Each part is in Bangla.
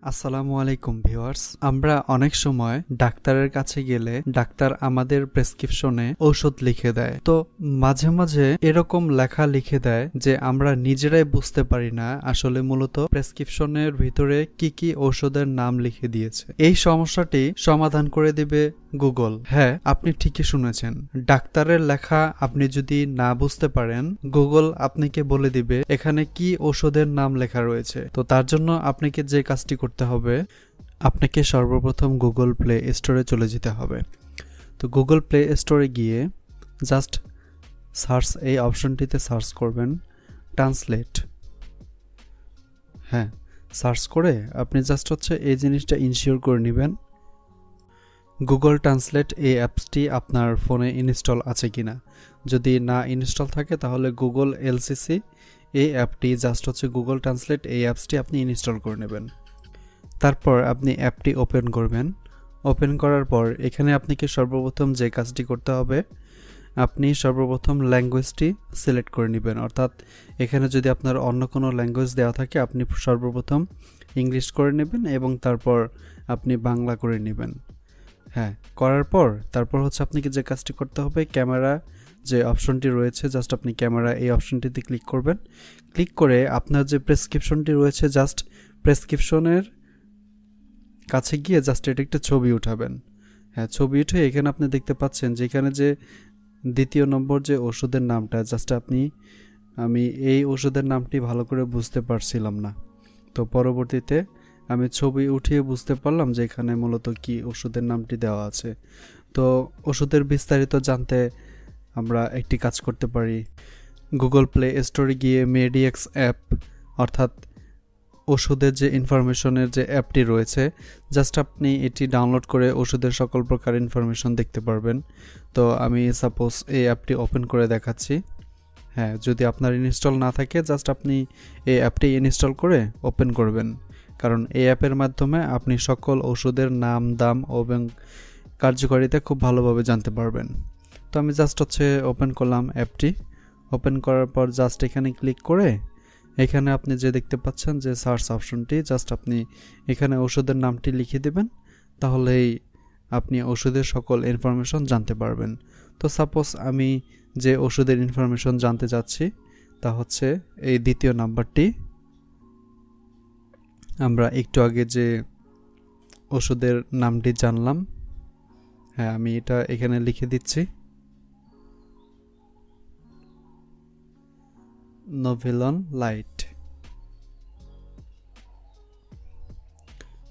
আসসালামু আলাইকুম ভিউয়ার্স, আমরা অনেক সময় ডাক্তারের কাছে গেলে ডাক্তার আমাদের প্রেসক্রিপশনে ঔষধ লিখে দেয়। তো মাঝে মাঝে এরকম লেখা লিখে দেয় যে আমরা নিজেরাই বুঝতে পারি না আসলে মূলত প্রেসক্রিপশনের ভিতরে কি কি ঔষধের নাম লিখে দিয়েছে। এই সমস্যাটি সমাধান করে দিবে গুগল। হ্যাঁ, আপনি ঠিকই শুনেছেন, ডাক্তারের লেখা আপনি যদি না বুঝতে পারেন, গুগল আপনাকে বলে দিবে এখানে কি ঔষধের নাম লেখা রয়েছে। তো তার জন্য আপনাকে যে কাজটি করতে হবে, আপনাকে সর্বপ্রথম গুগল প্লে স্টোরে চলে যেতে হবে। তো গুগল প্লে স্টোরে গিয়ে জাস্ট সার্চ, এই অপশনটিতে সার্চ করবেন ট্রান্সলেট। হ্যাঁ, সার্চ করে আপনি জাস্ট এই জিনিসটা ইনশিওর করে নেবেন গুগল ট্রান্সলেট এই অ্যাপসটি আপনার ফোনে ইনস্টল আছে কিনা। যদি না ইনস্টল থাকে তাহলে গুগল এলসিসি এই অ্যাপটি জাস্ট গুগল ট্রান্সলেট এই অ্যাপসটি আপনি ইনস্টল করে নেবেন। তারপর আপনি অ্যাপটি ওপেন করবেন। ওপেন করার পর এখানে আপনাকে সর্বপ্রথম যে কাজটি করতে হবে, আপনি সর্বপ্রথম ল্যাঙ্গুয়েজটি সিলেক্ট করে নেবেন। অর্থাৎ এখানে যদি আপনার অন্য কোনো ল্যাঙ্গুয়েজ দেওয়া থাকে আপনি সর্বপ্রথম ইংলিশ করে নেবেন এবং তারপর আপনি বাংলা করে নেবেন। হ্যাঁ, করার পর তারপর আপনাকে যে কাজটি করতে হবে, ক্যামেরা যে অপশনটি রয়েছে জাস্ট আপনি ক্যামেরা এই অপশনটিতে ক্লিক করবেন। ক্লিক করে আপনার যে প্রেসক্রিপশনটি রয়েছে জাস্ট প্রেসক্রিপশনের কাছে গিয়ে জাস্ট এটা একটা ছবি উঠাবেন। হ্যাঁ, ছবি উঠে এখানে আপনি দেখতে পাচ্ছেন যে এখানে যে দ্বিতীয় নম্বর যে ওষুধের নামটা জাস্ট আমি এই ওষুধের নামটি ভালো করে বুঝতে পারছিলাম না। তো পরবর্তীতে আমি ছবি উঠিয়ে বুঝতে পারলাম যে এখানে মূলত কি ওষুধের নামটি দেওয়া আছে। তো ওষুধের বিস্তারিত জানতে আমরা একটি কাজ করতে পারি, গুগল প্লে স্টোরে গিয়ে মেডিএক্স অ্যাপ অর্থাৎ ওষুধের যে ইনফরমেশনের যে অ্যাপটি রয়েছে জাস্ট আপনি এটি ডাউনলোড করে ওষুধের সকল প্রকার ইনফরমেশন দেখতে পারবেন। তো আমি সাপোজ এই অ্যাপটি ওপেন করে দেখাচ্ছি। হ্যাঁ, যদি আপনার ইনস্টল না থাকে জাস্ট আপনি এই অ্যাপটি ইনস্টল করে ওপেন করবেন, কারণ এই অ্যাপের মাধ্যমে আপনি সকল ওষুধের নাম, দাম এবং কার্যকারিতা খুব ভালোভাবে জানতে পারবেন। তো আমি জাস্ট ওপেন করলাম অ্যাপটি। ওপেন করার পর জাস্ট এখানে ক্লিক করে এখানে আপনি যে দেখতে পাচ্ছেন যে সার্চ অপশনটি জাস্ট আপনি এখানে ওষুধের নামটি লিখে দেবেন, তাহলেই আপনি ওষুধের সকল ইনফরমেশন জানতে পারবেন। তো সাপোজ আমি যে ওষুধের ইনফরমেশন জানতে চাচ্ছি তা এই দ্বিতীয় নাম্বারটি। আমরা একটু আগে যে ওষুধের নামটি জানলাম, হ্যাঁ আমি এটা এখানে লিখে দিচ্ছি, নোভেলন লাইট।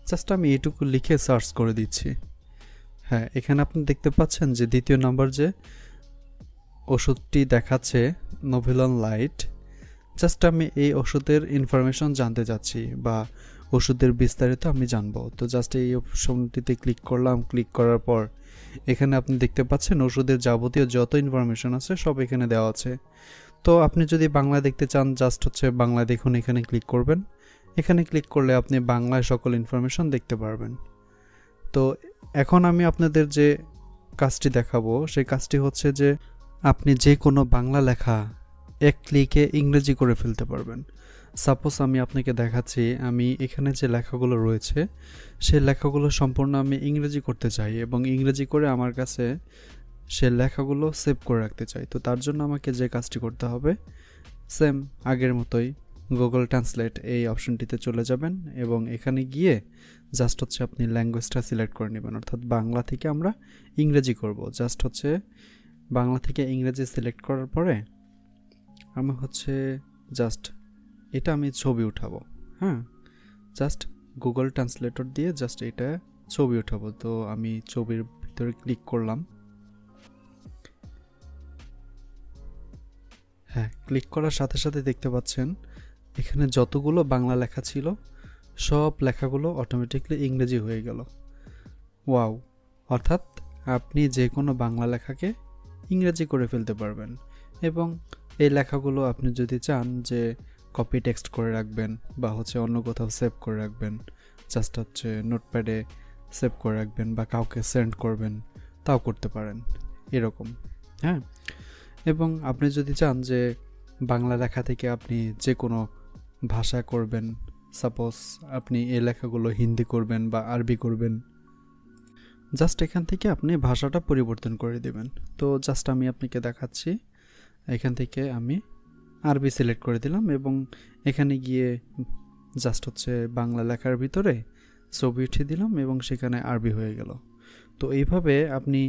জাস্ট আমি এটুকু লিখে সার্চ করে দিচ্ছি। হ্যাঁ, এখানে আপনি দেখতে পাচ্ছেন যে দ্বিতীয় নাম্বার যে ওষুধটি দেখাচ্ছে নোভেলন লাইট, জাস্ট আমি এই ওষুধের ইনফরমেশন জানতে চাচ্ছি বা ওষুধের বিস্তারিত আমি জানবো। তো জাস্ট এই অপশনটিতে ক্লিক করলাম। ক্লিক করার পর এখানে আপনি দেখতে পাচ্ছেন ওষুধের যাবতীয় যত ইনফরমেশন আছে সব এখানে দেওয়া আছে। তো আপনি যদি বাংলা দেখতে চান জাস্ট বাংলা দেখুন, এখানে ক্লিক করবেন। এখানে ক্লিক করলে আপনি বাংলায় সকল ইনফরমেশন দেখতে পারবেন। তো এখন আমি আপনাদের যে কাজটি দেখাবো সেই কাজটি যে আপনি যে কোনো বাংলা লেখা এক ক্লিকে ইংরেজি করে ফেলতে পারবেন। সাপোজ আমি আপনাকে দেখাচ্ছি, আমি এখানে যে লেখাগুলো রয়েছে সেই লেখাগুলো সম্পূর্ণ আমি ইংরেজি করতে চাই এবং ইংরেজি করে আমার কাছে সে লেখাগুলো সেভ করে রাখতে চাই। তো তার জন্য আমাকে যে কাজটি করতে হবে, সেম আগের মতোই গুগল ট্রান্সলেট এই অপশনটিতে চলে যাবেন এবং এখানে গিয়ে জাস্ট আপনি ল্যাঙ্গুয়েজটা সিলেক্ট করে নেবেন। অর্থাৎ বাংলা থেকে আমরা ইংরেজি করব। জাস্ট বাংলা থেকে ইংরেজি সিলেক্ট করার পরে আমি জাস্ট এটা আমি ছবি উঠাবো। হ্যাঁ, জাস্ট গুগল ট্রান্সলেটর দিয়ে জাস্ট এটা ছবি উঠাবো। তো আমি ছবির ভিতরে ক্লিক করলাম। হ্যাঁ, ক্লিক করার সাথে সাথে দেখতে পাচ্ছেন এখানে যতগুলো বাংলা লেখা ছিল সব লেখাগুলো অটোমেটিকলি ইংরেজি হয়ে গেল। ওয়াও! অর্থাৎ আপনি যে কোনো বাংলা লেখাকে ইংরেজি করে ফেলতে পারবেন এবং এই লেখাগুলো আপনি যদি চান যে কপি টেক্সট করে রাখবেন বা অন্য কোথাও সেভ করে রাখবেন, জাস্ট নোটপ্যাডে সেভ করে রাখবেন বা কাউকে সেন্ড করবেন, তাও করতে পারেন এরকম। হ্যাঁ, এবং আপনি যদি চান যে বাংলা লেখা থেকে আপনি যে কোনো ভাষা করবেন সাপোজ আপনি এই লেখাগুলো হিন্দি করবেন বা আরবি করবেন, জাস্ট এখান থেকে আপনি ভাষাটা পরিবর্তন করে দেবেন। তো জাস্ট আমি আপনাকে দেখাচ্ছি, এখান থেকে আমি আরবি সিলেক্ট করে দিলাম এবং এখানে গিয়ে জাস্ট হচ্ছে বাংলা লেখার ভিতরে ছবি উঠিয়ে দিলাম এবং সেখানে আরবি হয়ে গেল। তো এইভাবে আপনি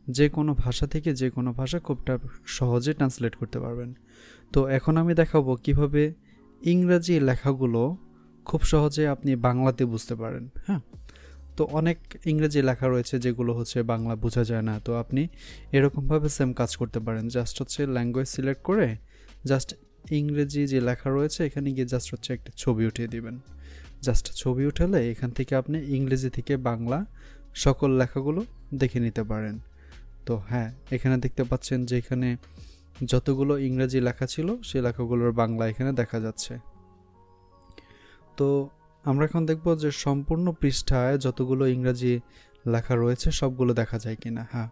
যে কোনো ভাষা থেকে যে কোনো ভাষা খুবটা সহজে ট্রান্সলেট করতে পারবেন। তো এখন আমি দেখাবো কিভাবে ইংরেজি লেখাগুলো খুব সহজে আপনি বাংলাতে বুঝতে পারেন। হ্যাঁ, তো অনেক ইংরেজি লেখা রয়েছে যেগুলো হচ্ছে বাংলা বোঝা যায় না। তো আপনি এরকমভাবে সেম কাজ করতে পারেন, জাস্ট হচ্ছে ল্যাঙ্গুয়েজ সিলেক্ট করে জাস্ট ইংরেজি যে লেখা রয়েছে এখানে গিয়ে জাস্ট হচ্ছে একটা ছবি উঠিয়ে দিবেন। জাস্ট ছবি উঠালে এখান থেকে আপনি ইংরেজি থেকে বাংলা সকল লেখাগুলো দেখে নিতে পারেন। তো হ্যাঁ, এখানে দেখতে পাচ্ছেন যে এখানে যতগুলো ইংরেজি লেখা ছিল সেই লেখাগুলোর বাংলা এখানে দেখা যাচ্ছে। তো আমরা এখন দেখব যে সম্পূর্ণ পৃষ্ঠায় যতগুলো ইংরেজি লেখা রয়েছে সবগুলো দেখা যায় কিনা। হ্যাঁ,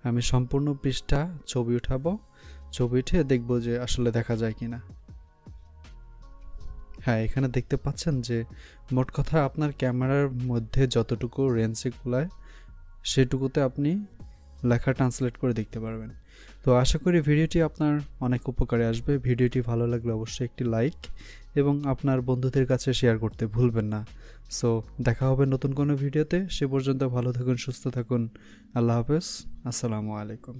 আমি সম্পূর্ণ পৃষ্ঠা ছবি উঠাবো, ছবি উঠে দেখব যে আসলে দেখা যায় কিনা। হ্যাঁ, এখানে দেখতে পাচ্ছেন যে মোট কথা আপনার ক্যামেরার মধ্যে যতটুকু রেঞ্জে কুলায় সেটুকুতে আপনি লেখা ট্রান্সলেট করে দেখতে পারবেন। তো আশা করি ভিডিওটি আপনার অনেক উপকারে আসবে। ভিডিওটি ভালো লাগলে অবশ্যই একটি লাইক এবং আপনার বন্ধুদের কাছে শেয়ার করতে ভুলবেন না। সো দেখা হবে নতুন কোনো ভিডিওতে। সে পর্যন্ত ভালো থাকুন, সুস্থ থাকুন। আল্লাহ হাফেজ, আসসালামু আলাইকুম।